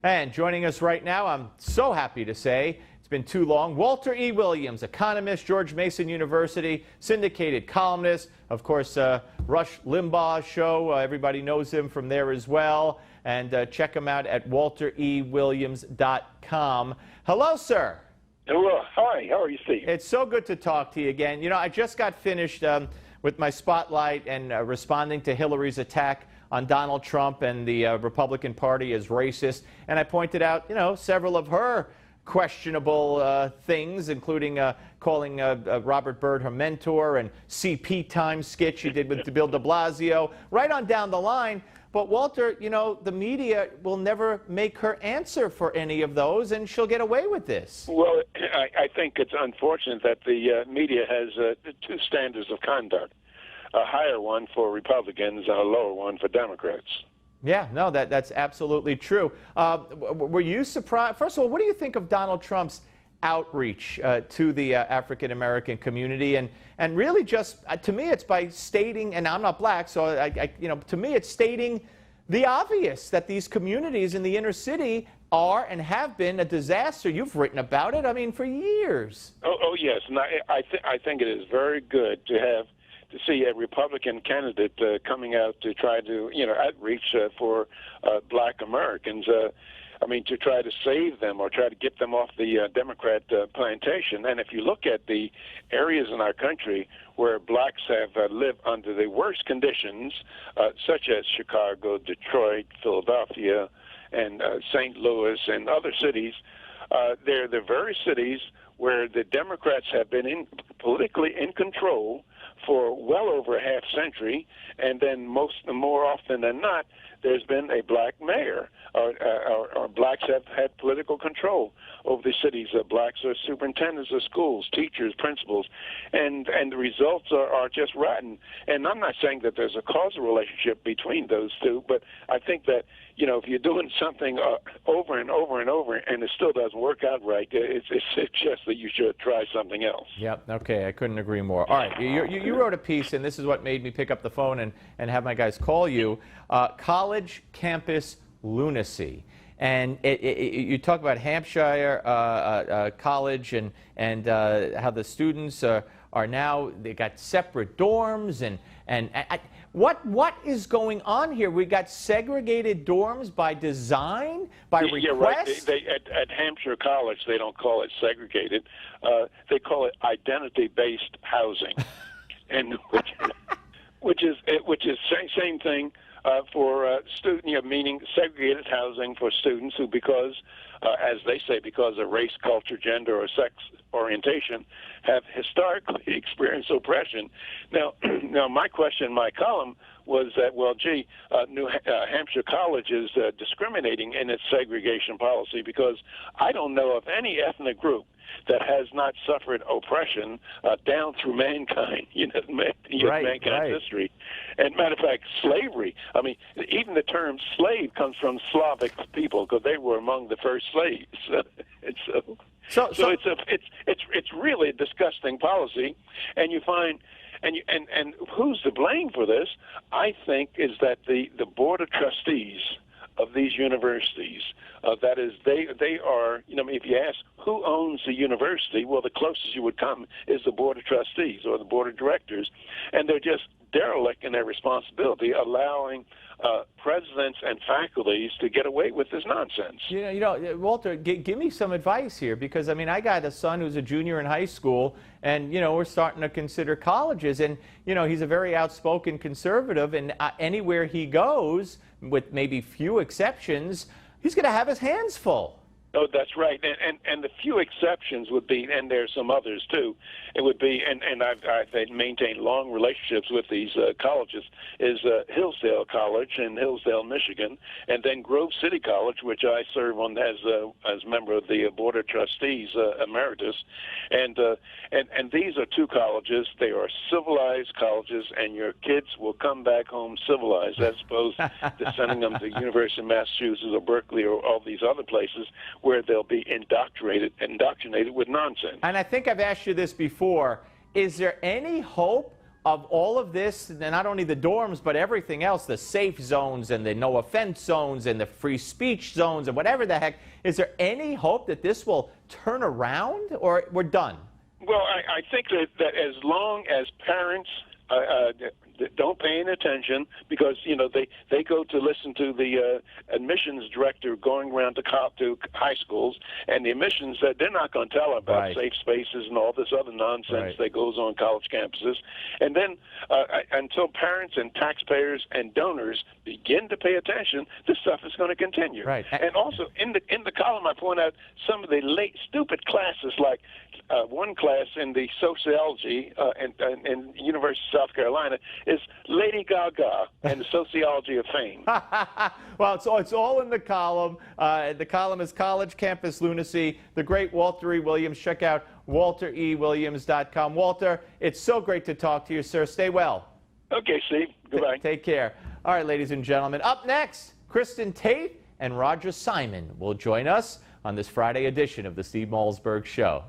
And joining us right now, I'm so happy to say, it's been too long, Walter E. Williams, Economist, George Mason University, Syndicated, Columnist, of course, Rush Limbaugh's show. Everybody knows him from there as well. And check him out at walterewilliams.com. Hello, sir. Hello. Hi. How are you, Steve? It's so good to talk to you again. You know, I just got finished with my spotlight and responding to Hillary's attack on Donald Trump and the Republican Party as racist. And I pointed out, you know, several of her questionable things, including calling Robert Byrd her mentor and CP time skit she did with Bill de Blasio, right on down the line. But Walter, you know, the media will never make her answer for any of those, and she'll get away with this. Well, I think it's unfortunate that the media has two standards of conduct, a higher one for Republicans and a lower one for Democrats. Yeah, no, that's absolutely true. Were you surprised? First of all, what do you think of Donald Trump's outreach to the African-American community? And really just, to me, it's by stating, and I'm not black, so to me, it's stating the obvious, that these communities in the inner city are and have been a disaster. You've written about it, I mean, for years. Oh yes, and I think it is very good to see a Republican candidate coming out to try to, outreach for black Americans. I mean, to try to save them or try to get them off the Democrat plantation. And if you look at the areas in our country where blacks have lived under the worst conditions, such as Chicago, Detroit, Philadelphia, and St. Louis and other cities, they're the very cities where the Democrats have been politically in control for well over a half century, and then more often than not, there's been a black mayor, or blacks have had political control over the cities. Blacks are superintendents of schools, teachers, principals, and the results are just rotten. And I'm not saying that there's a causal relationship between those two, but I think that, if you're doing something over and over and over and it still doesn't work out right, it suggests that you should try something else. Yep, okay, I couldn't agree more. All right, you wrote a piece, and this is what made me pick up the phone and have my guys call you, College Campus Lunacy. And you talk about Hampshire College and how the students are now, they got separate dorms and what is going on here? We got segregated dorms by design, by request? Yeah, right. At Hampshire College, they don't call it segregated. They call it identity-based housing, and which is same thing for student, meaning segregated housing for students who, because as they say, because of race, culture, gender, or sex orientation, have historically experienced oppression. Now, my question in my column was that, well, gee, New Hampshire College is discriminating in its segregation policy, because I don't know of any ethnic group that has not suffered oppression down through mankind, mankind's history. And matter of fact, slavery. I mean, even the term slave comes from Slavic people, because they were among the first slaves. So it's really a disgusting policy, and you find. And who's to blame for this? I think is that the board of trustees of these universities, that is, they are, if you ask who owns the university, well, the closest you would come is the board of trustees or the board of directors, and they're just derelict in their responsibility, allowing presidents and faculties to get away with this nonsense. Walter, give me some advice here, because I mean, I got a son who's a junior in high school, and we're starting to consider colleges, and he's a very outspoken conservative, and anywhere he goes, with maybe few exceptions, he's going to have his hands full. Oh, that's right. And the few exceptions would be, and there's some others too, it would be, and I've maintained long relationships with these colleges, is Hillsdale College in Hillsdale, Michigan, and then Grove City College, which I serve on as member of the Board of Trustees Emeritus. And these are two colleges. They are civilized colleges, and your kids will come back home civilized, as opposed to sending them to University of Massachusetts or Berkeley or all these other places where they'll be indoctrinated with nonsense. And I think I've asked you this before. Is there any hope of all of this, not only the dorms, but everything else, the safe zones and the no offense zones and the free speech zones and whatever the heck, is there any hope that this will turn around, or we're done? Well, I think that as long as parents don't pay any attention, because they go to listen to the admissions director going around to high schools, and the admissions that they're not going to tell about safe spaces and all this other nonsense that goes on college campuses. And then until parents and taxpayers and donors begin to pay attention, this stuff is going to continue. Right. And also in the column, I point out some of the late stupid classes, like one class in the sociology in University of South Carolina is Lady Gaga and the sociology of fame. Well, it's all in the column. The column is College Campus Lunacy. The great Walter E. Williams. Check out walterewilliams.com. Walter, it's so great to talk to you, sir. Stay well. Okay, Steve. Goodbye. Take care. All right, ladies and gentlemen. Up next, Kristen Tate and Roger Simon will join us on this Friday edition of the Steve Malzberg Show.